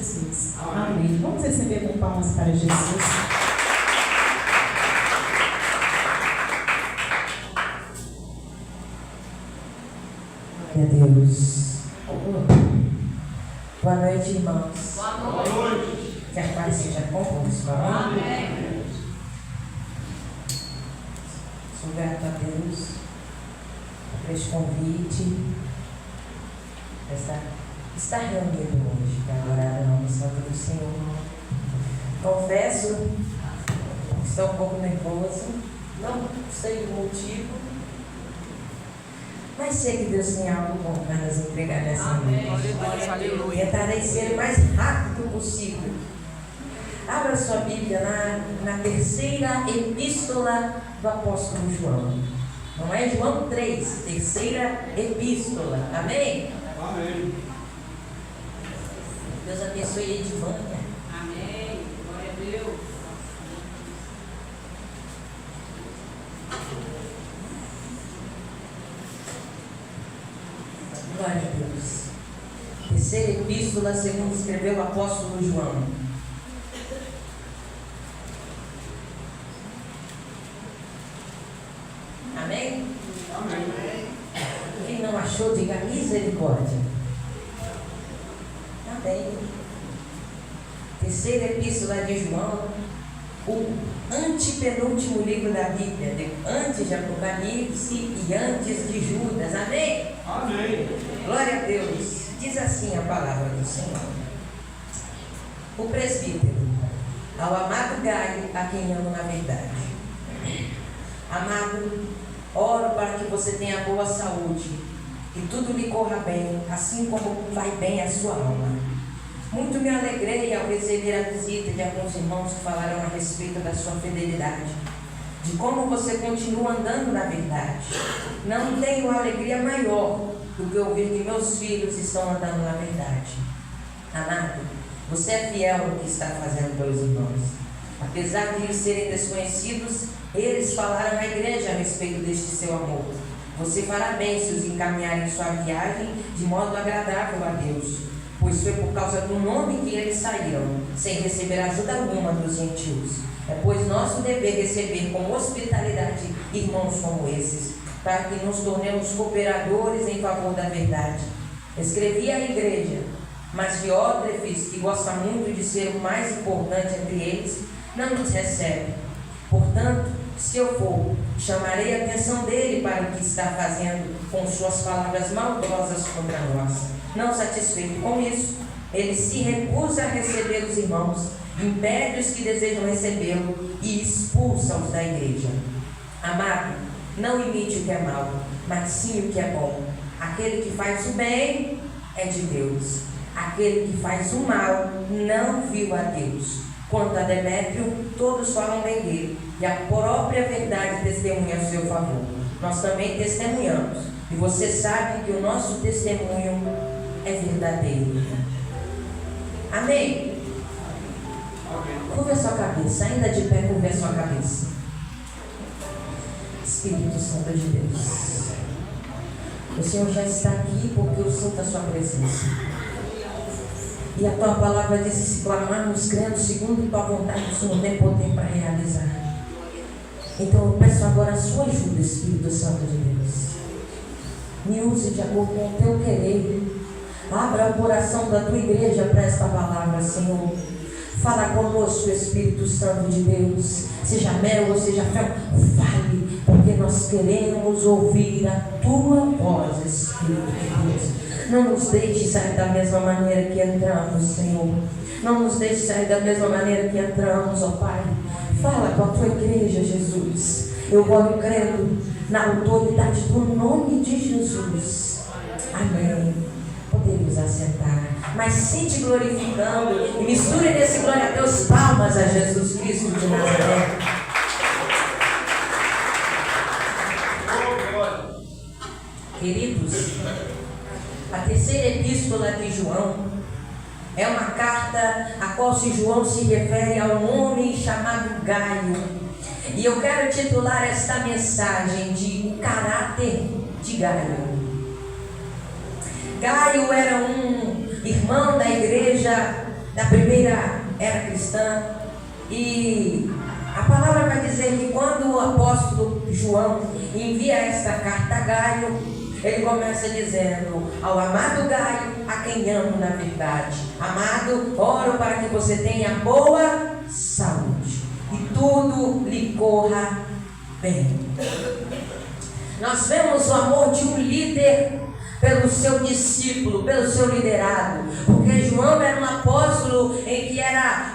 Jesus. Amém. Vamos receber com palmas para Jesus. Glória a Deus. Boa noite, irmãos. Boa noite. Que a paz seja convosco. Amém. Sou grato a Deus por este convite, estar reunido hoje para orar ao nome santo do Senhor. Confesso que estou um pouco nervoso, não sei o motivo, mas sei que Deus tem algo bom para nos entregar nessa noite. Tentarei ser o mais rápido possível. Abra sua Bíblia na terceira epístola do apóstolo João. Não é João 3, terceira epístola. Amém? Amém. Deus abençoe Edivânia. Amém. Glória a Deus. Glória a Deus. Terceira epístola, segundo escreveu o apóstolo João. Amém? Amém. Quem não achou, diga misericórdia. Amém. Terceira epístola de João, o antepenúltimo livro da Bíblia, antes de Apocalipse e antes de Judas. Amém? Amém. Glória a Deus. Diz assim a palavra do Senhor. O presbítero, ao amado Gaio, a quem amo na verdade. Amado, oro para que você tenha boa saúde e tudo lhe corra bem, assim como vai bem a sua alma. Muito me alegrei ao receber a visita de alguns irmãos que falaram a respeito da sua fidelidade, de como você continua andando na verdade. Não tenho alegria maior do que ouvir que meus filhos estão andando na verdade. Amado, você é fiel no que está fazendo pelos irmãos. Apesar de eles serem desconhecidos, eles falaram à igreja a respeito deste seu amor. Você fará bem se os encaminhar em sua viagem de modo agradável a Deus, pois foi por causa do nome que eles saíram, sem receber ajuda alguma dos gentios. É pois nosso dever receber com hospitalidade irmãos como esses, para que nos tornemos cooperadores em favor da verdade. Escrevi à igreja, mas Diótrefes, que gosta muito de ser o mais importante entre eles, não nos recebe. Portanto, se eu for, chamarei a atenção dele para o que está fazendo com suas palavras maldosas contra nós. Não satisfeito com isso, ele se recusa a receber os irmãos, impede os que desejam recebê-lo e expulsa-os da igreja. Amado, não imite o que é mal, mas sim o que é bom. Aquele que faz o bem é de Deus. Aquele que faz o mal não viu a Deus. Quanto a Demétrio, todos falam bem dele, e a própria verdade testemunha a seu favor. Nós também testemunhamos, e você sabe que o nosso testemunho é verdadeiro. Amém? Curva a sua cabeça, ainda de pé, curva a sua cabeça. Espírito Santo de Deus, o Senhor já está aqui porque eu sinto a sua presença. E a tua palavra diz que se clamarmos crendo segundo tua vontade, o Senhor tem poder para realizar. Então eu peço agora a sua ajuda, Espírito Santo de Deus. Me use de acordo com o teu querer. Abra o coração da tua igreja para esta palavra, Senhor. Fala conosco, Espírito Santo de Deus. Seja mel ou seja fel, fale, porque nós queremos ouvir a tua voz, Espírito de Deus. Não nos deixe sair da mesma maneira que entramos, Senhor. Não nos deixe sair da mesma maneira que entramos, ó Pai. Fala com a tua igreja, Jesus. Eu oro crendo na autoridade do nome de Jesus. Amém. Podemos assentar, mas sim te glorificando. E misture nesse glória a Deus palmas a Jesus Cristo de Nazaré. Queridos, a terceira epístola de João é uma carta a qual João se refere a um homem chamado Gaio. E eu quero titular esta mensagem de O Caráter de Gaio. Gaio era um irmão da igreja da primeira era cristã. E a palavra vai dizer que quando o apóstolo João envia esta carta a Gaio, ele começa dizendo: ao amado Gaio, a quem amo na verdade, amado, oro para que você tenha boa saúde e tudo lhe corra bem. Nós vemos o amor de um líder pelo seu discípulo, pelo seu liderado, porque João era um apóstolo em que era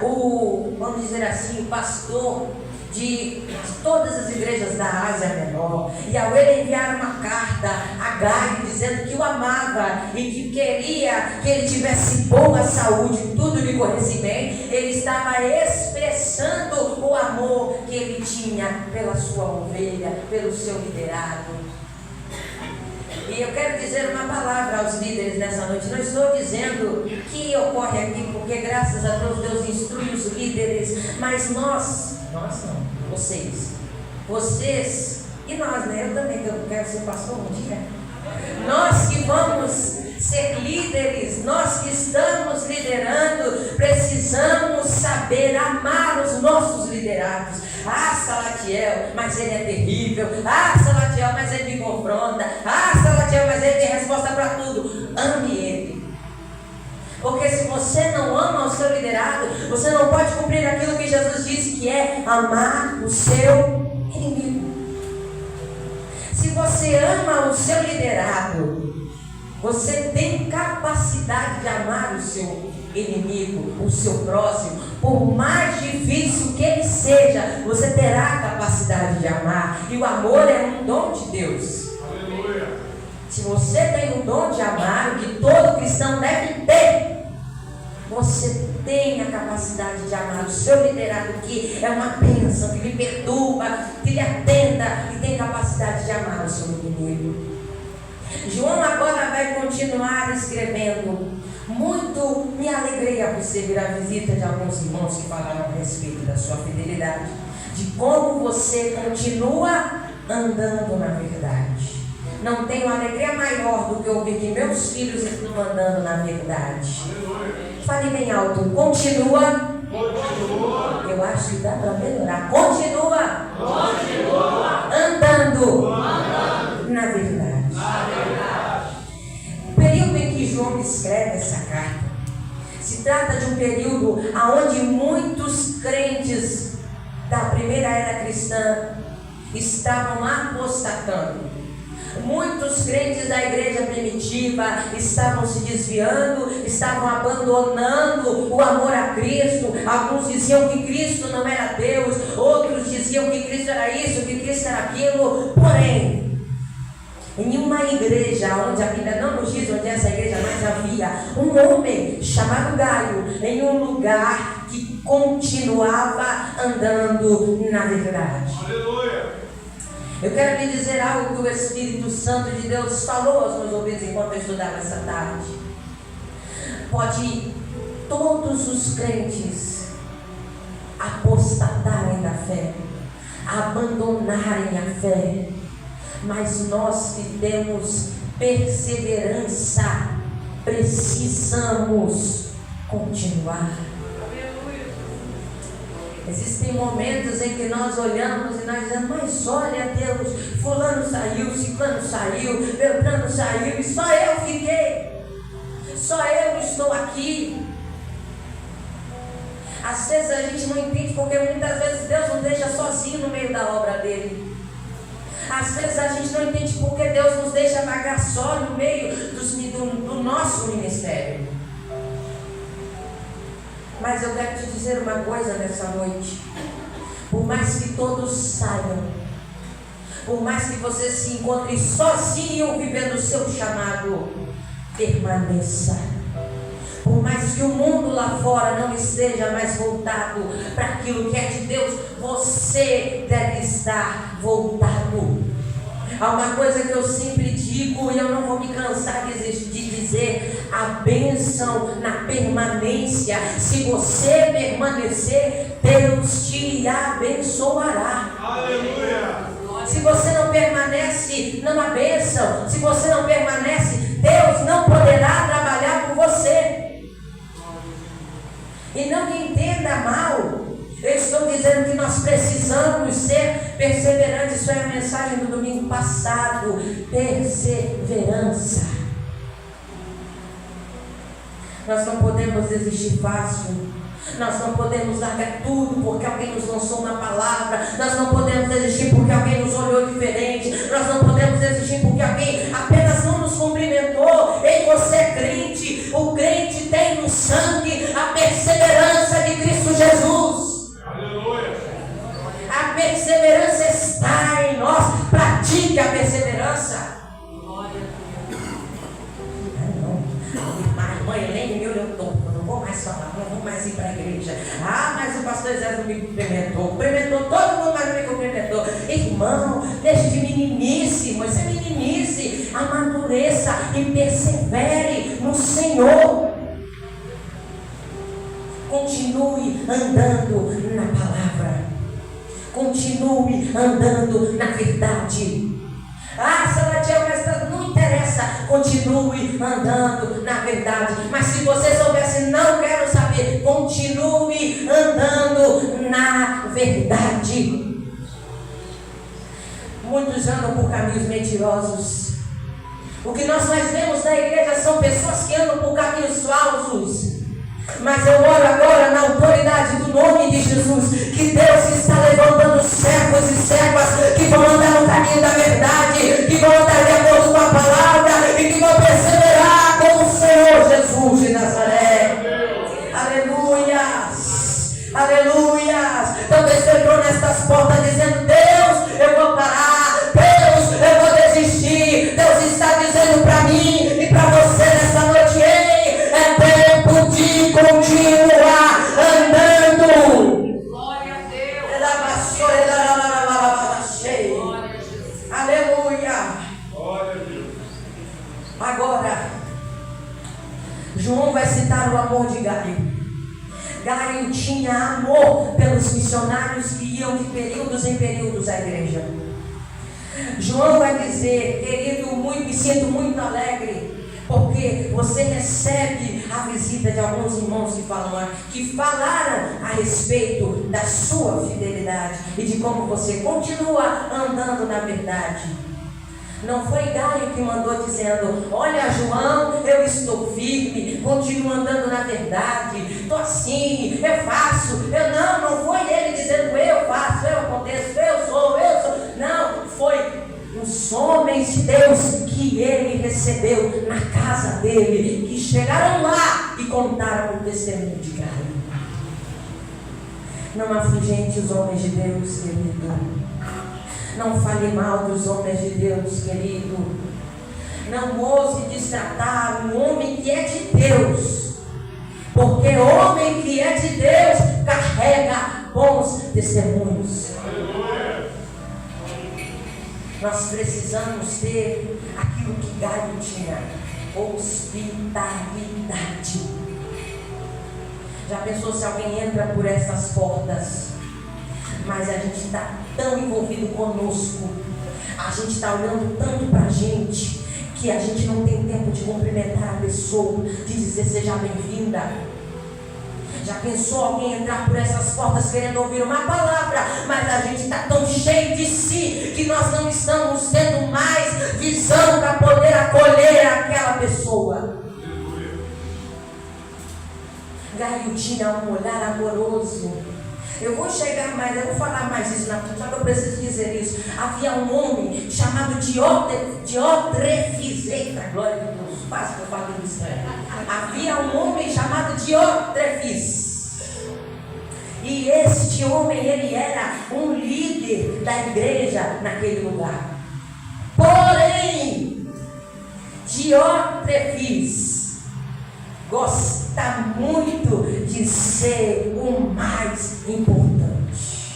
vamos dizer assim, o pastor de todas as igrejas da Ásia Menor. E ao ele enviar uma carta a Gaio dizendo que o amava e que queria que ele tivesse boa saúde, tudo lhe corresse bem, ele estava expressando o amor que ele tinha pela sua ovelha, pelo seu liderado. E eu quero dizer uma palavra aos líderes nessa noite. Não estou dizendo que ocorre aqui, porque graças a Deus instrui os líderes, mas nós não, vocês e nós, né? Eu também, que eu quero ser pastor um dia. Nós que vamos ser líderes, nós que estamos liderando, precisamos saber amar os nossos liderados. Ah, Salatiel, mas ele é terrível. Ah, Salatiel, mas ele me confronta. Ah, Salatiel, mas ele tem resposta para tudo. Ame ele. Porque se você não ama o seu liderado, você não pode cumprir aquilo que Jesus disse, que é amar o seu inimigo. Se você ama o seu liderado, você tem capacidade de amar o seu inimigo, o seu próximo. Por mais difícil que ele seja, você terá a capacidade de amar. E o amor é um dom de Deus. Aleluia. Se você tem o dom de amar, o que todo cristão deve ter, você tem a capacidade de amar o seu liderado, que é uma bênção, que lhe perturba, que lhe atenda, e tem capacidade de amar o seu inimigo. João agora vai continuar escrevendo: muito me alegrei ao receber a visita de alguns irmãos que falaram a respeito da sua fidelidade, de como você continua andando na verdade. Não tenho alegria maior do que ouvir que meus filhos estão andando na verdade. Fale bem alto: continua. Eu acho que dá para melhorar. Continua andando na verdade. O período em que João escreve essa carta se trata de um período onde muitos crentes da primeira era cristã estavam apostatando. Muitos crentes da igreja primitiva estavam se desviando, estavam abandonando o amor a Cristo. Alguns diziam que Cristo não era Deus, outros diziam que Cristo era isso, que Cristo era aquilo. Porém, em uma igreja onde a Bíblia não nos diz onde essa igreja, mas havia um homem chamado Gaio, em um lugar que continuava andando na verdade. Aleluia. Eu quero lhe dizer algo que o Espírito Santo de Deus falou aos meus ouvidos enquanto eu estudava essa tarde. Pode todos os crentes apostatarem da fé, abandonarem a fé, mas nós que temos perseverança precisamos continuar. Existem momentos em que nós olhamos e nós dizemos: mas olha Deus, fulano saiu, ciclano saiu, Beltrano saiu, e só eu fiquei, só eu estou aqui. Às vezes a gente não entende porque muitas vezes Deus nos deixa sozinho no meio da obra dele. Às vezes a gente não entende porque Deus nos deixa vagar só no meio do nosso ministério. Mas eu quero te dizer uma coisa nessa noite: por mais que todos saiam, por mais que você se encontre sozinho vivendo o seu chamado, permaneça. Por mais que o mundo lá fora não esteja mais voltado para aquilo que é de Deus, você deve estar voltado. Há uma coisa que eu sempre digo e eu não vou me cansar de dizer: a bênção na permanência. Se você permanecer, Deus te abençoará. Aleluia. Se você não permanece, não há bênção. Se você não permanece, Deus não poderá trabalhar por você. E não me entenda mal, eu estou dizendo que nós precisamos ser perseverantes. Isso é a mensagem do domingo passado. Perseverança. Nós não podemos desistir fácil. Nós não podemos largar tudo porque alguém nos lançou uma palavra. Nós não podemos desistir porque alguém nos olhou diferente. Nós não podemos desistir porque alguém apenas não nos cumprimentou. Ei, você é crente. O crente tem no sangue a perseverança de Cristo Jesus. Aleluia. A perseverança está em nós. Pratique a perseverança. Mãe Helene me olhou todo. Não vou mais falar, não vou mais ir para a igreja. Mas o pastor Zé não me cumprimentou. Cumprimentou todo mundo, mas não me cumprimentou. Irmão, deixe de meninice, mas é meninice. Amadureça e persevere no Senhor. Continue andando na palavra. Continue andando na verdade. Salatiel, mas não interessa. Continue andando na verdade. Mas se você soubesse, não quero saber. Continue andando na verdade. Muitos andam por caminhos mentirosos. O que nós mais vemos na igreja são pessoas que andam por caminhos falsos. Mas eu oro agora na autoridade do nome de Jesus, que Deus está levantando servos e servas que vão andar no caminho da verdade, que vão andar de acordo com a palavra e que vão perseverar com o Senhor Jesus de Nazaré. Aleluias, aleluias. Talvez você entrou nestas portas dizendo: Deus, eu vou parar, Deus, eu vou desistir. Deus está dizendo para mim e para você nessa noite: ei, é tempo de continuar andando. Glória a Deus. Aleluia. Glória a Deus. Agora, João vai citar o amor de Gaio. Gaio tinha amor pelos missionários que iam de períodos em períodos à igreja. João vai dizer: querido, me sinto muito alegre, porque você recebe a visita de alguns irmãos que falaram a respeito da sua fidelidade e de como você continua andando na verdade. Não foi Gaio que mandou dizendo: olha, João, eu estou firme, continuo andando na verdade, estou assim, eu faço. Não foi ele dizendo: eu faço, eu aconteço, eu sou. Não, foi os homens de Deus que ele recebeu na casa dele, que chegaram lá e contaram o testemunho de Gaio. Não afugente os homens de Deus, querido. Não fale mal dos homens de Deus, querido. Não ouse destratar um homem que é de Deus, porque homem que é de Deus carrega bons testemunhos. Nós precisamos ter aquilo que Gaio tinha: hospitalidade. Já pensou se alguém entra por essas portas, mas a gente está tão envolvido conosco, a gente está olhando tanto para a gente, que a gente não tem tempo de cumprimentar a pessoa, de dizer: seja bem-vinda. Já pensou alguém entrar por essas portas querendo ouvir uma palavra, mas a gente está tão cheio de si que nós não estamos tendo mais visão para poder acolher aquela pessoa. Gaio tinha um olhar amoroso. Eu vou chegar mais, eu vou falar mais isso na frente, só que eu preciso dizer isso. Havia um homem chamado Diótrefes. Eita, glória a Deus, quase que eu falo isso. Havia um homem chamado Diótrefes. E este homem, ele era um líder da igreja naquele lugar. Porém, Diótrefes gosta muito de ser o mais importante.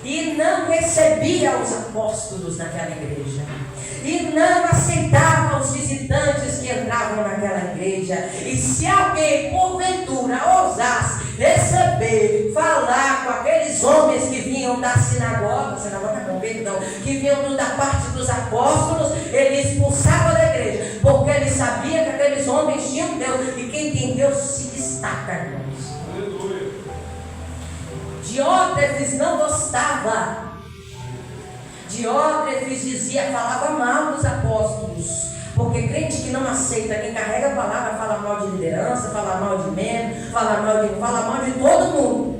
E não recebia os apóstolos naquela igreja. E não aceitava os visitantes que entravam naquela igreja. E se alguém porventura ousasse receber, falar com aqueles homens que vinham da sinagoga não, que vinham da parte dos apóstolos, ele expulsava da igreja, porque ele sabia que aqueles homens tinham Deus, e quem tem Deus se estaca, irmãos. Aleluia. Diótrefes não gostava. Diótrefes falava mal dos apóstolos. Porque crente que não aceita, quem carrega a palavra, fala mal de liderança, fala mal de membro, fala mal de todo mundo.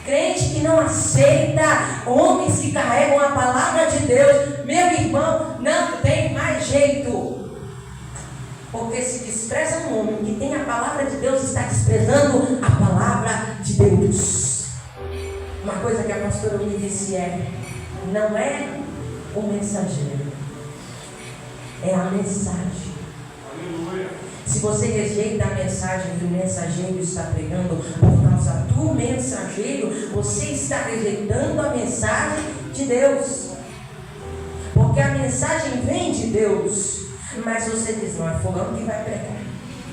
Crente que não aceita, homens que carregam a palavra de Deus, meu irmão, não tem mais jeito. Porque se despreza um homem que tem a palavra de Deus, está desprezando a palavra de Deus. Uma coisa que a pastora me disse não é o mensageiro, é a mensagem. Aleluia. Se você rejeita a mensagem que o mensageiro está pregando por causa do mensageiro, você está rejeitando a mensagem de Deus. Porque a mensagem vem de Deus, mas você diz, não é fulano que vai pregar,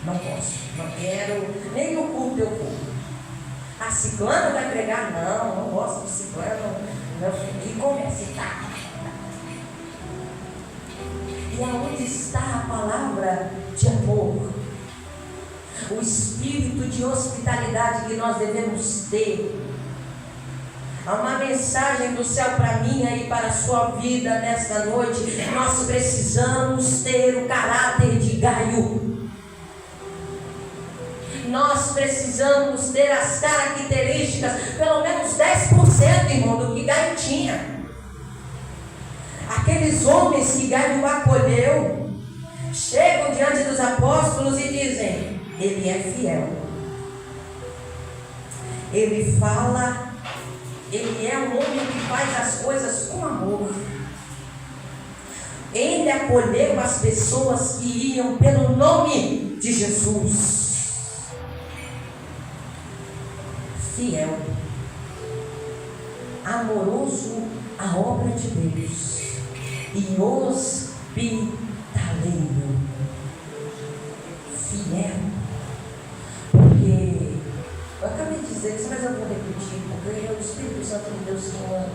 não posso, não quero, nem no culto eu vou. A ciclano vai pregar, não gosto de ciclano, e começa, tá. E aonde está a palavra de amor? O espírito de hospitalidade que nós devemos ter. Há uma mensagem do céu para mim e para a sua vida nesta noite. Nós precisamos ter o caráter de Gaio. Nós precisamos ter as características, pelo menos 10%, irmão, do que Gaio tinha. Aqueles homens que Gaio acolheu, chegam diante dos apóstolos e dizem, ele é fiel. Ele fala, ele é um homem que faz as coisas com amor. Ele acolheu as pessoas que iam pelo nome de Jesus. Fiel, amoroso à obra de Deus e hospitaleiro. Fiel, porque eu acabei de dizer isso, mas eu vou repetir, porque é o Espírito Santo de Deus que manda.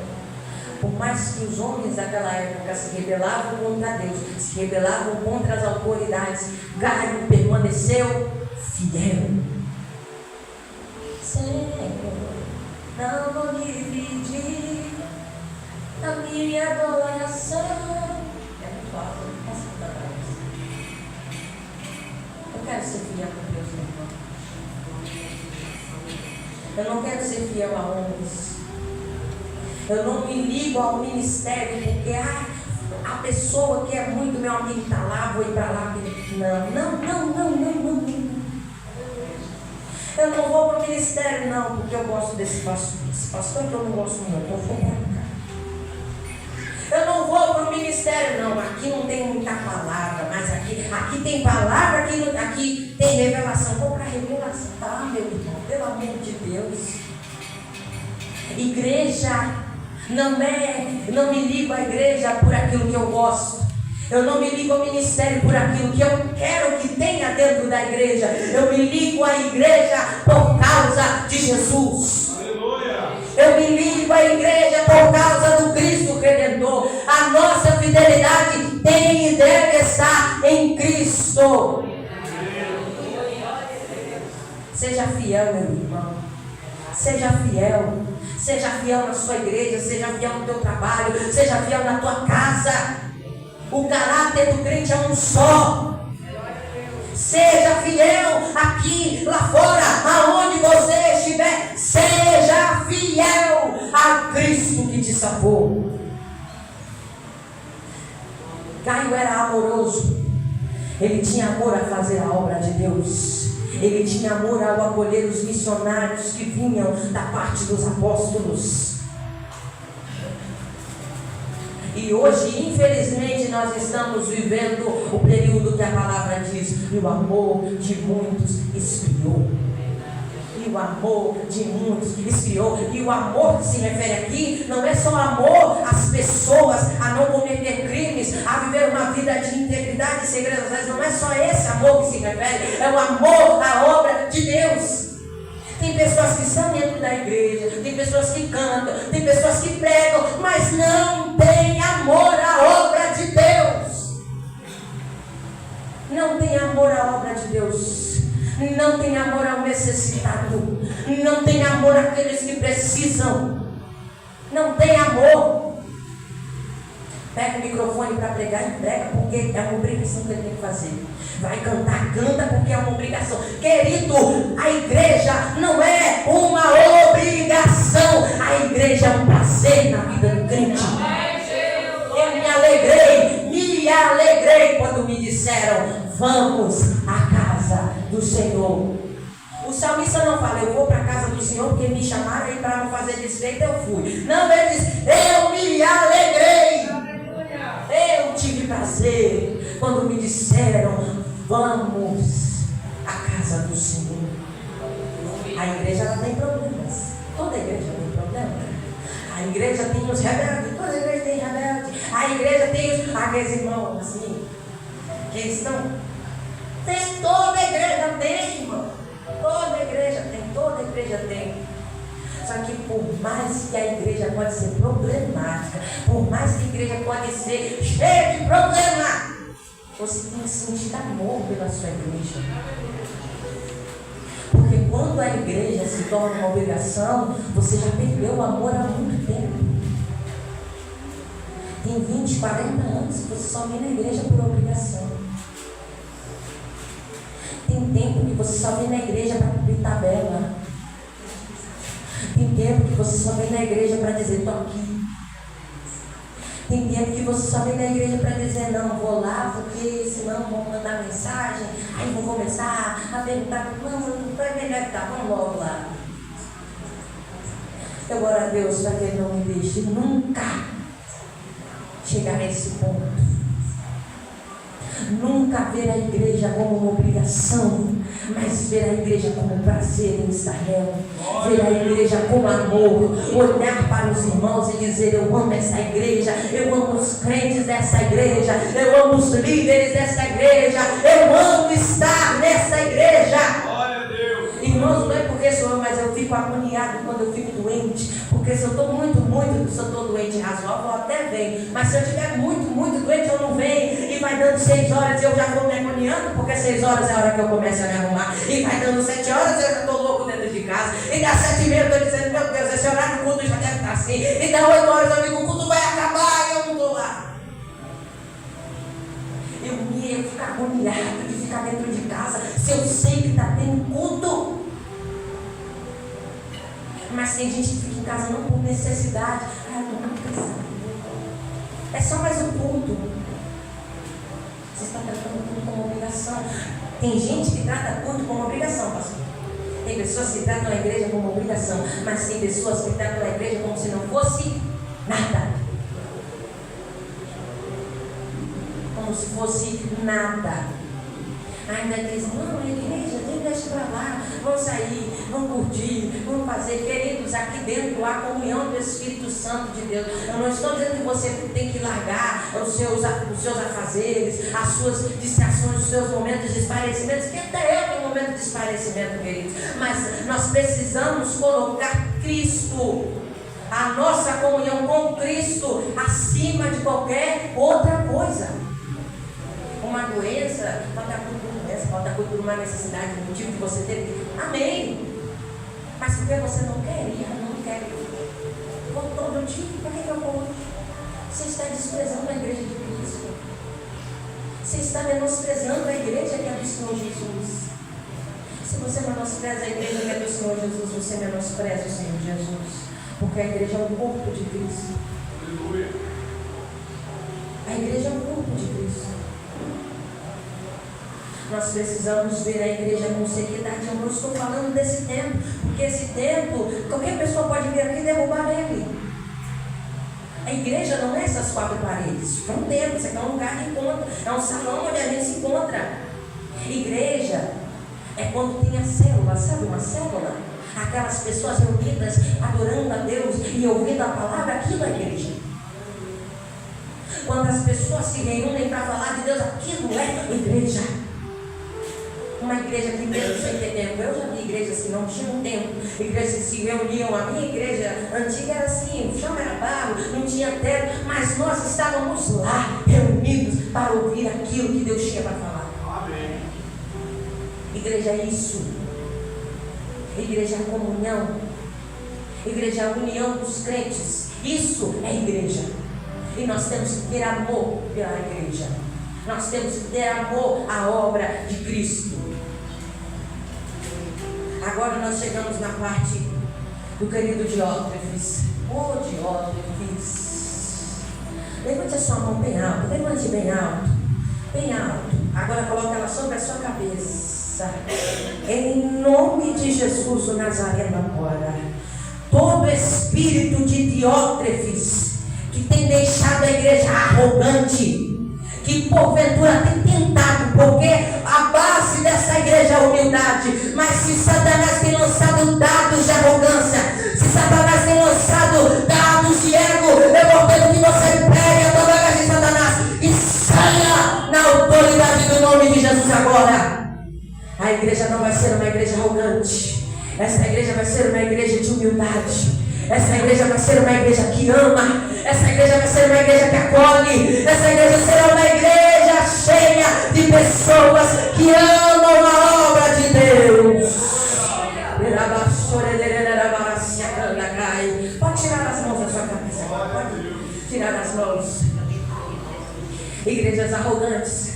Por mais que os homens daquela época se rebelavam contra Deus, se rebelavam contra as autoridades, Gaio permaneceu fiel. Senhor, não vou dividir a minha adoração. É muito alto, não posso cantar isso. Eu quero ser fiel com Deus, meu irmão. Eu não quero ser fiel a homens. Eu não me ligo ao ministério porque a pessoa que é muito meu amigo está lá, vou ir para lá. Não. Eu não vou para o ministério não, porque eu gosto desse pastor. Esse pastor que eu não gosto muito, eu vou para cá. Eu não vou para o ministério não, aqui não tem muita palavra, mas aqui tem palavra, aqui tem revelação. Vou para a revelação, tá, meu irmão, pelo amor de Deus. Igreja não me ligo à igreja por aquilo que eu gosto. Eu não me ligo ao ministério por aquilo que eu quero que tenha dentro da igreja. Eu me ligo à igreja por causa de Jesus. Aleluia. Eu me ligo à igreja por causa do Cristo Redentor. A nossa fidelidade tem e deve estar em Cristo. Seja fiel, meu irmão. Seja fiel. Seja fiel na sua igreja. Seja fiel no teu trabalho. Seja fiel na tua casa. O caráter do crente é um só. Seja fiel aqui, lá fora, aonde você estiver. Seja fiel a Cristo que te salvou. Gaio era amoroso. Ele tinha amor a fazer a obra de Deus. Ele tinha amor ao acolher os missionários que vinham da parte dos apóstolos. E hoje, infelizmente, nós estamos vivendo o período que a palavra diz: e o amor de muitos esfriou. E o amor de muitos esfriou. E o amor que se refere aqui não é só amor às pessoas, a não cometer crimes, a viver uma vida de integridade e segredos. Mas não é só esse amor que se refere, é o amor à obra de Deus. Tem pessoas que estão dentro da igreja, tem pessoas que cantam, tem pessoas que pregam, mas não tem amor à obra de Deus. Não tem amor à obra de Deus. não tem amor ao necessitado, não tem amor àqueles que precisam, não tem amor. Pega o microfone para pregar e prega, porque é uma obrigação que ele tem que fazer. Vai cantar, canta, porque é uma obrigação. Querido, a igreja não é uma obrigação, a igreja é um prazer na vida do crente. Eu me alegrei quando me disseram: vamos à casa do Senhor. O salmista não fala: eu vou para a casa do Senhor porque me chamaram e para não fazer desfeita eu fui. Não, ele diz: eu me alegrei. Eu tive prazer quando me disseram: vamos à casa do Senhor. A igreja ela tem problemas. Toda igreja tem problemas. A igreja tem os rebeldes. Toda igreja tem rebeldes. A igreja tem aqueles irmãos assim, que eles não. Tem, toda igreja tem, irmão. Toda igreja tem. Só que por mais que a igreja pode ser problemática, por mais que a igreja pode ser cheia de problema, você tem que sentir amor pela sua igreja. Porque quando a igreja se torna uma obrigação, você já perdeu o amor há muito tempo. Tem 20, 40 anos que você só vem na igreja por obrigação. Tem tempo que você só vem na igreja para cumprir tabela. Tem tempo que você só vem na igreja para dizer: estou aqui. Tem tempo que você só vem na igreja para dizer: não, vou lá porque senão vão mandar mensagem, aí vou começar a perguntar: não vai melhor que tá, vamos logo lá. Eu oro a Deus para que Ele não me deixe nunca chegar nesse ponto. Nunca ver a igreja como uma obrigação, mas ver a igreja como um prazer em estar nela. Ver a igreja como amor, olhar para os irmãos e dizer: eu amo essa igreja, eu amo os crentes dessa igreja, eu amo os líderes dessa igreja, eu amo estar nessa igreja. Irmãos, não é porque sou eu, mas eu fico agoniado quando eu fico doente. Porque se eu estou se eu estou doente razoável, eu até venho. Mas se eu estiver muito doente, eu não venho. E vai dando 6 horas e eu já vou me agoniando, porque 6 horas é a hora que eu começo a me arrumar. E vai dando 7 horas e eu já estou louco dentro de casa. E dá 7h30 eu estou dizendo: meu Deus, esse horário do culto já deve estar assim. E dá 8 horas eu digo: o culto vai acabar e eu não estou lá. Eu fico agoniado de ficar dentro de casa, se eu sei que está tendo culto. Mas tem gente que fica em casa não por necessidade. Eu estou muito cansado. É só mais um culto. Você está tratando o culto como obrigação. Tem gente que trata culto como obrigação, pastor. Tem pessoas que tratam a igreja como obrigação, mas tem pessoas que tratam a igreja como se não fosse nada. Como se fosse nada. Ainda diz: não, a igreja, deixa pra lá, vamos sair, vamos curtir, vamos fazer. Queridos, aqui dentro há comunhão do Espírito Santo de Deus. Eu não estou dizendo que você tem que largar os seus afazeres, as suas distrações, os seus momentos de esparecimentos, que até eu tenho momento de esparecimento, queridos. Mas nós precisamos colocar Cristo, a nossa comunhão com Cristo, acima de qualquer outra coisa. Uma doença, falta cura por uma necessidade, um motivo que você teve. Amém. Mas porque você não quer ir, não quer ir. Vou todo dia, para que eu vou? Você está desprezando a igreja de Cristo. Você está menosprezando a igreja que é do Senhor Jesus. Se você menospreza a igreja que é do Senhor Jesus, você menospreza o Senhor Jesus. Porque a igreja é o corpo de Cristo. Aleluia. A igreja é o corpo de Cristo. Nós precisamos ver a igreja com seriedade. Eu não estou falando desse tempo, porque esse tempo, qualquer pessoa pode vir aqui e derrubar ele. A igreja não é essas 4 paredes. É um templo, isso aqui é um lugar de encontro, é um salão onde a gente se encontra. Igreja é quando tem a célula, sabe uma célula? Aquelas pessoas reunidas, adorando a Deus e ouvindo a palavra, aquilo é igreja. Quando as pessoas se reúnem para falar de Deus, aquilo é igreja. Uma igreja que mesmo sem ter tempo, eu já vi igrejas que não tinham tempo, igrejas que se reuniam. A minha igreja antiga era assim, o chão era barro, não tinha teto, mas nós estávamos lá, reunidos para ouvir aquilo que Deus tinha para falar. Amém. E Igreja é isso. Igreja é a comunhão. Igreja é a união dos crentes. Isso é igreja. E nós temos que ter amor pela igreja. Nós temos que ter amor à obra de Cristo. Agora nós chegamos na parte do querido Diótrefes. Ô Diótrefes, levante a sua mão bem alto. Levante bem alto. Bem alto. Agora coloque ela sobre a sua cabeça. Em nome de Jesus o Nazareno agora. Todo espírito de Diótrefes que tem deixado a igreja arrogante, que porventura tem tentado, porque a base dessa igreja é a humildade, mas se Satanás tem lançado dados de arrogância, se Satanás tem lançado dados de ego, eu ordeno que você pegue a toda de Satanás e saia na autoridade do nome de Jesus agora. A igreja não vai ser uma igreja arrogante. Essa igreja vai ser uma igreja de humildade. Essa igreja vai ser uma igreja que ama. Essa igreja vai ser uma igreja que acolhe. Essa igreja será uma igreja cheia de pessoas que amam a obra de Deus. Pode tirar as mãos da sua cabeça. Pode tirar as mãos. Igrejas arrogantes.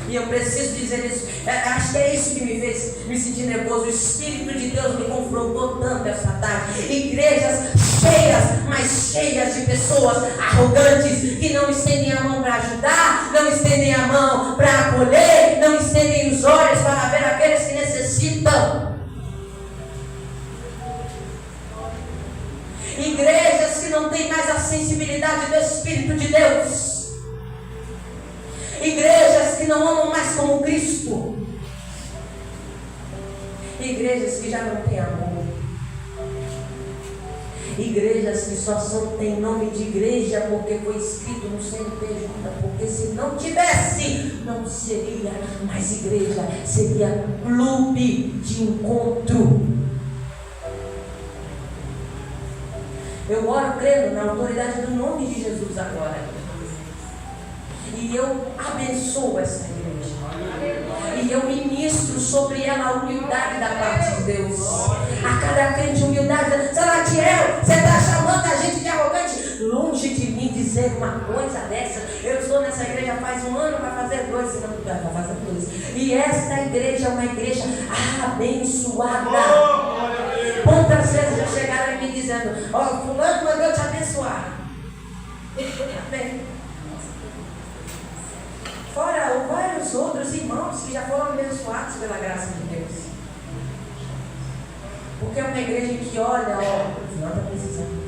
E eu preciso dizer isso. Acho que é isso que me fez me sentir nervoso. O Espírito de Deus me confrontou tanto essa tarde. Igrejas cheias, mas cheias de pessoas arrogantes, que não estendem a mão para ajudar, não estendem a mão para acolher, não estendem os olhos para ver aqueles que necessitam. Igrejas que não têm mais a sensibilidade do Espírito de Deus. Igrejas que não amam mais como Cristo. Igrejas que já não têm amor. Igrejas que só têm nome de igreja porque foi escrito no CNPJ. Porque se não tivesse, não seria mais igreja, seria clube de encontro. Eu oro crendo na autoridade do nome de Jesus agora. E eu abençoo essa igreja. E eu ministro sobre ela a humildade da parte de Deus. A cada crente humildade. Salatiel, você está chamando a gente de arrogante? Longe de mim dizer uma coisa dessa. Eu estou nessa igreja faz 1 ano, vai fazer 2, se não vai fazer 2. E esta igreja é uma igreja abençoada. Quantas vezes já chegaram me dizendo: ó, fulano mandou te abençoar. Amém. Fora vários outros irmãos que já foram abençoados pela graça de Deus. Porque é uma igreja que olha, ó, não está precisando.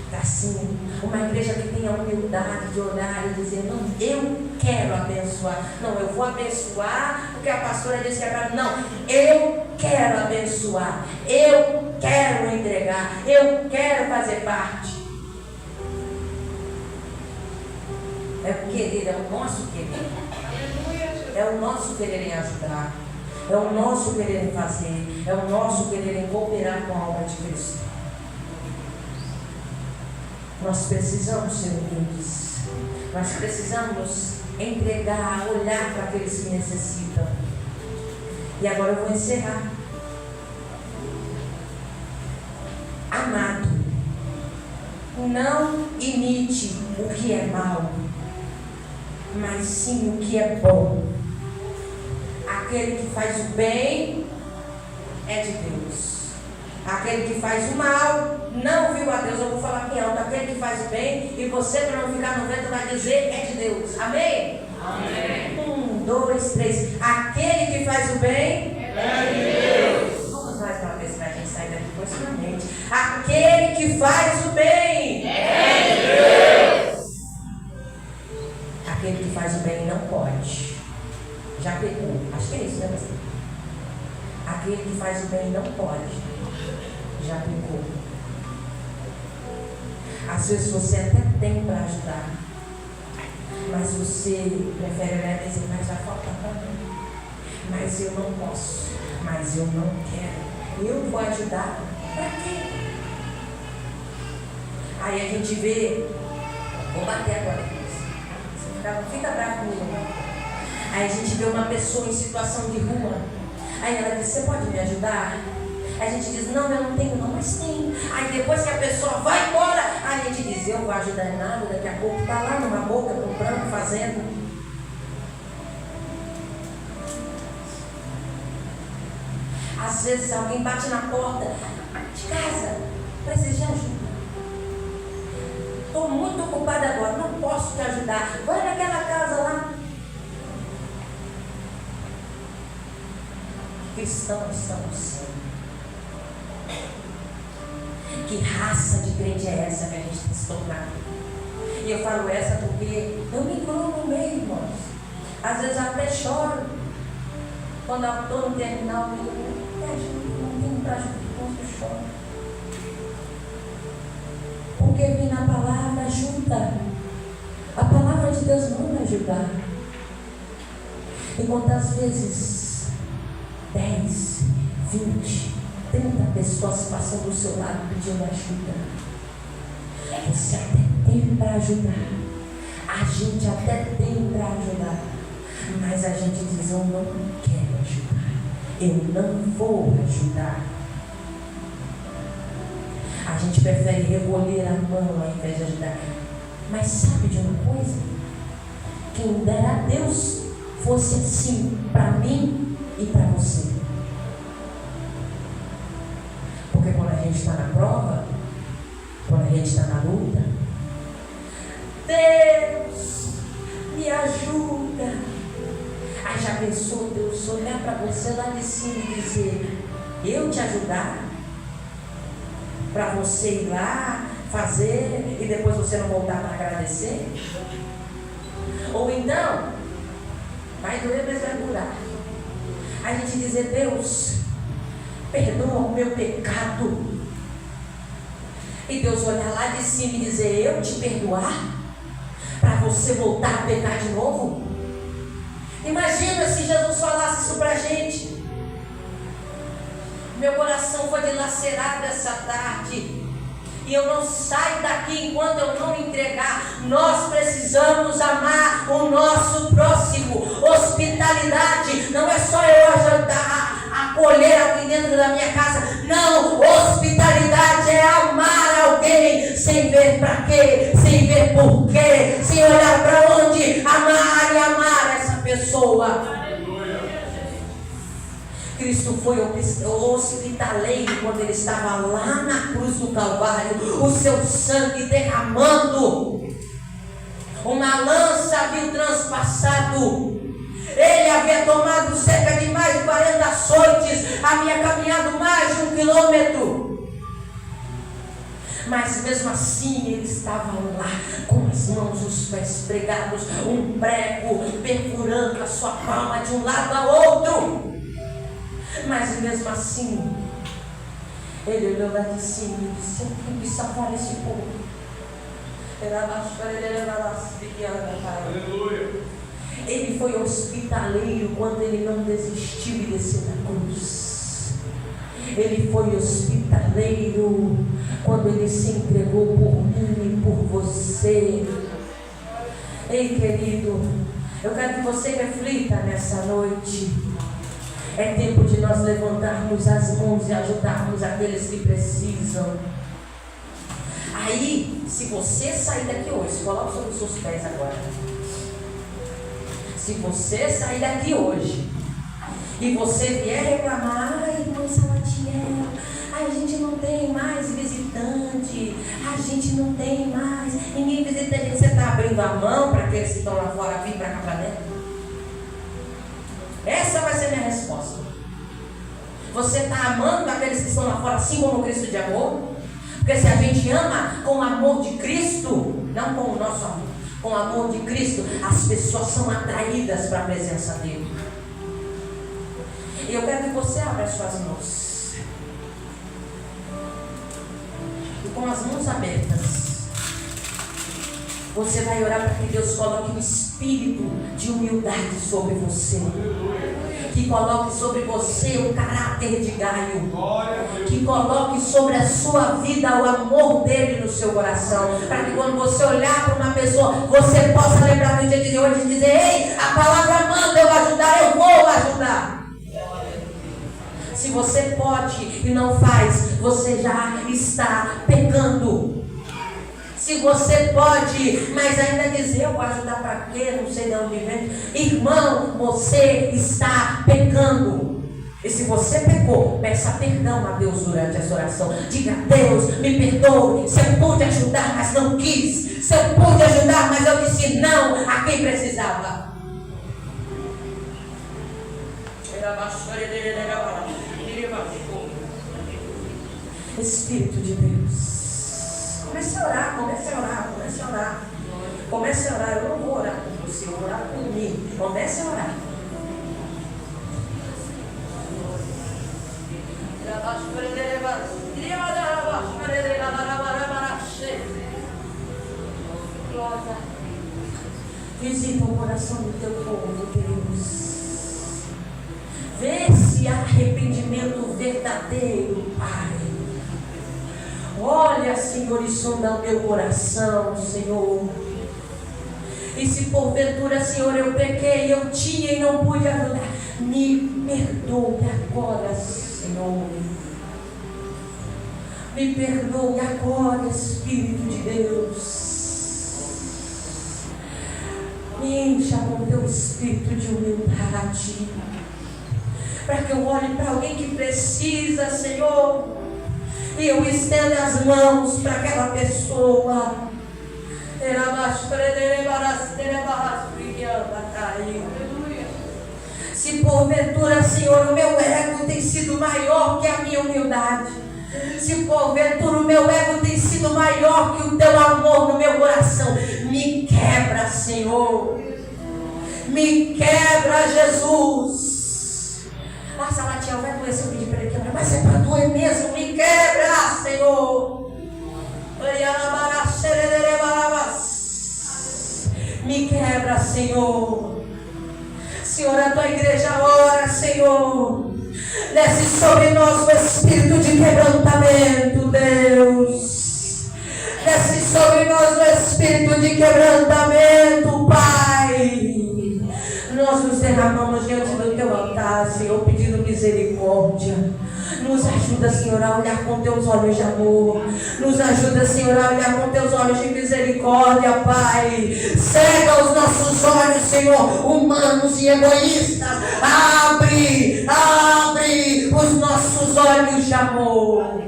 Está assim, uma igreja que tem a humildade de olhar e dizer: não, eu quero abençoar. Não, eu vou abençoar porque a pastora disse que é para mim. Não, eu quero abençoar. Eu quero entregar. Eu quero fazer parte. É o querer, é o nosso querer. É o nosso querer em ajudar. É o nosso querer em fazer. É o nosso querer em cooperar com a obra de Cristo. Nós precisamos ser humildes. Nós precisamos entregar, olhar para aqueles que necessitam. E agora eu vou encerrar. Amado, não imite o que é mal, mas sim o que é bom. Aquele que faz o bem é de Deus. Aquele que faz o mal não viu a Deus. Eu vou falar aqui alto. Aquele que faz o bem, e você, para não ficar no vento, vai dizer: é de Deus. Amém? Amém. 1, 2, 3. Aquele que faz o bem é de Deus. Vamos mais uma vez para a gente sair daqui positivamente. Aquele que faz o bem é de Deus. Aquele que faz o bem não pode. Já pegou. Acho que é isso, né, pastor? Aquele que faz o bem não pode. Já pegou. Às vezes você até tem para ajudar, mas você prefere olhar e dizer: mas vai faltar para mim. Mas eu não posso. Mas eu não quero. Eu vou ajudar. Para quê? Aí a gente vê. Vou bater agora. Fica bravo comigo. Aí a gente vê uma pessoa em situação de rua. Aí ela diz, você pode me ajudar? A gente diz, não, eu não tenho não, mas tem. Aí depois que a pessoa vai embora, a gente diz, eu não vou ajudar em nada, daqui a pouco está lá numa boca, comprando, fazendo. Às vezes alguém bate na porta de casa, precisa de ajuda. Estou muito ocupada agora, não posso te ajudar. Vai naquela casa lá. Cristãos somos. Que raça de crente é essa que a gente tem que se tornar? E eu falo essa porque eu me incluo no meio, irmãos. Às vezes eu até choro. Quando eu estou no terminal, eu digo, não tenho para ajudar, eu choro. Porque vem na palavra ajuda. A palavra de Deus manda ajudar. E quantas vezes 10, 20, 30 pessoas passam do seu lado pedindo ajuda. Você até tem para ajudar. A gente até tem para ajudar. Mas a gente diz, eu não quero ajudar. Eu não vou ajudar. A gente prefere recolher a mão ao invés de ajudar. Mas sabe de uma coisa? Quem dera a Deus fosse assim para mim e para você. Porque quando a gente está na prova, quando a gente está na luta, Deus me ajuda. Aí já pensou Deus olhar para você lá de cima e dizer, eu te ajudar? Para você ir lá, fazer e depois você não voltar para agradecer? Ou então, vai doer, mas vai curar. A gente dizer, Deus, perdoa o meu pecado. E Deus olhar lá de cima e dizer, eu te perdoar? Para você voltar a pecar de novo? Imagina se Jesus falasse isso para a gente. Meu coração foi dilacerado essa tarde. E eu não saio daqui enquanto eu não entregar. Nós precisamos amar o nosso próximo. Hospitalidade não é só eu ajudar, acolher alguém dentro da minha casa. Não, hospitalidade é amar alguém sem ver para quê, sem ver por quê, sem olhar para onde. Amar e amar essa pessoa. Cristo foi hospitaleiro quando ele estava lá na cruz do Calvário, o seu sangue derramando, uma lança havia transpassado, ele havia tomado cerca de mais de 40 açoites, havia caminhado mais de 1 quilômetro, mas mesmo assim ele estava lá com as mãos, os pés pregados, um prego perfurando a sua palma de um lado ao outro. Mas mesmo assim, ele olhou lá de cima e disse, eu tenho que salvar esse povo. Ele foi hospitaleiro quando ele não desistiu de descer da cruz. Ele foi hospitaleiro quando ele se entregou por mim e por você. Ei, querido, eu quero que você reflita nessa noite. É tempo de nós levantarmos as mãos e ajudarmos aqueles que precisam. Aí, se você sair daqui hoje, coloque sobre os seus pés agora. Se você sair daqui hoje e você vier reclamar, ai, irmã Salatiel, a gente não tem mais visitante, a gente não tem mais, ninguém visita a gente. Você está abrindo a mão para aqueles que estão lá fora vir para cá para dentro? Essa vai ser minha resposta. Você está amando aqueles que estão lá fora assim como Cristo de amor? Porque se a gente ama com o amor de Cristo, não com o nosso amor, com o amor de Cristo, as pessoas são atraídas para a presença dele. E eu quero que você abra as suas mãos. E com as mãos abertas, você vai orar para que Deus coloque um espírito de humildade sobre você. Que coloque sobre você o caráter de Gaio. Que coloque sobre a sua vida o amor dele no seu coração. Para que quando você olhar para uma pessoa, você possa lembrar do dia de hoje e dizer, ei, a palavra manda eu ajudar, eu vou ajudar. Se você pode e não faz, você já está pecando. Se você pode, mas ainda dizer, eu vou ajudar para quê? Não sei de onde vem. Irmão, você está pecando. E se você pecou, peça perdão a Deus durante essa oração. Diga: Deus, me perdoe. Se eu pude ajudar, mas não quis. Se eu pude ajudar, mas eu disse não a quem precisava. Espírito de Deus, comece a orar, comece a orar, comece a orar. Comece a orar. Eu não vou orar por você, eu vou orar por mim. Comece a orar. Visita o coração do teu povo, Deus. Vê se há arrependimento verdadeiro, Pai. Olha, Senhor, e sonda o meu coração, Senhor. E se porventura, Senhor, eu pequei, eu tinha e não pude ajudar, me perdoe agora, Senhor. Me perdoe agora, Espírito de Deus. Me encha com teu espírito de humildade, para que eu olhe para alguém que precisa, Senhor, e eu estenda as mãos para aquela pessoa. Se porventura, Senhor, o meu ego tem sido maior que a minha humildade, se porventura o meu ego tem sido maior que o teu amor no meu coração, me quebra, Senhor. Me quebra, Jesus. Ah, Salatiel, vai doer se eu pedir para ele quebrar, mas é para doer mesmo. Me quebra, Senhor. Me quebra, Senhor. Senhor, a tua igreja ora, Senhor. Desce sobre nós o espírito de quebrantamento, Deus. Desce sobre nós o espírito de quebrantamento, Pai. Nós nos derramamos diante do teu altar, Senhor, pedindo misericórdia. Nos ajuda, Senhor, a olhar com teus olhos de amor. Nos ajuda, Senhor, a olhar com teus olhos de misericórdia, Pai. Cega os nossos olhos, Senhor, humanos e egoístas. Abre os nossos olhos de amor.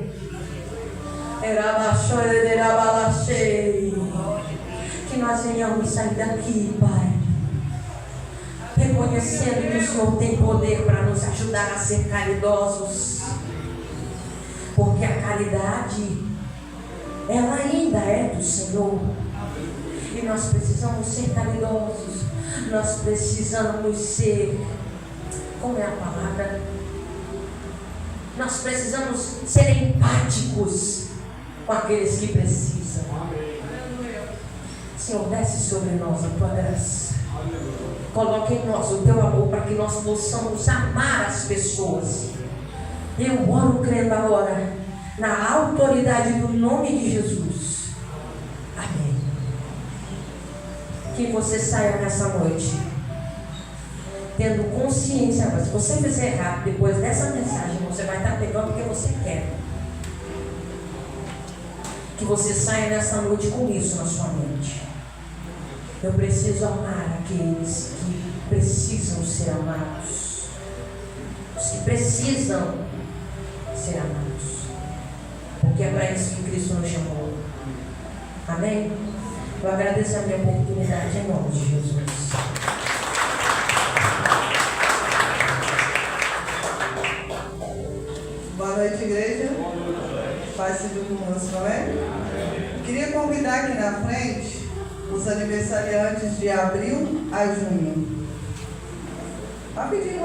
Que nós venhamos sair daqui, Pai, reconhecendo que o Senhor tem poder para nos ajudar a ser caridosos. Porque a caridade, ela ainda é do Senhor. E nós precisamos ser caridosos. Nós precisamos ser, como é a palavra? Nós precisamos ser empáticos com aqueles que precisam. Senhor, desce sobre nós a tua graça. Coloque em nós o teu amor para que nós possamos amar as pessoas. Eu oro crendo agora na autoridade do nome de Jesus. Amém. Que você saia nessa noite tendo consciência. Mas se você fizer errado depois dessa mensagem, você vai estar pegando o que você quer. Que você saia nessa noite com isso na sua mente. Eu preciso amar aqueles que precisam ser amados. Os que precisam ser amados. Porque é para isso que Cristo nos chamou. Amém? Eu agradeço a minha oportunidade em nome de Jesus. Boa noite, igreja. Paz seja conosco, amém? Queria convidar aqui na frente os aniversariantes de abril a junho. Rapidinho.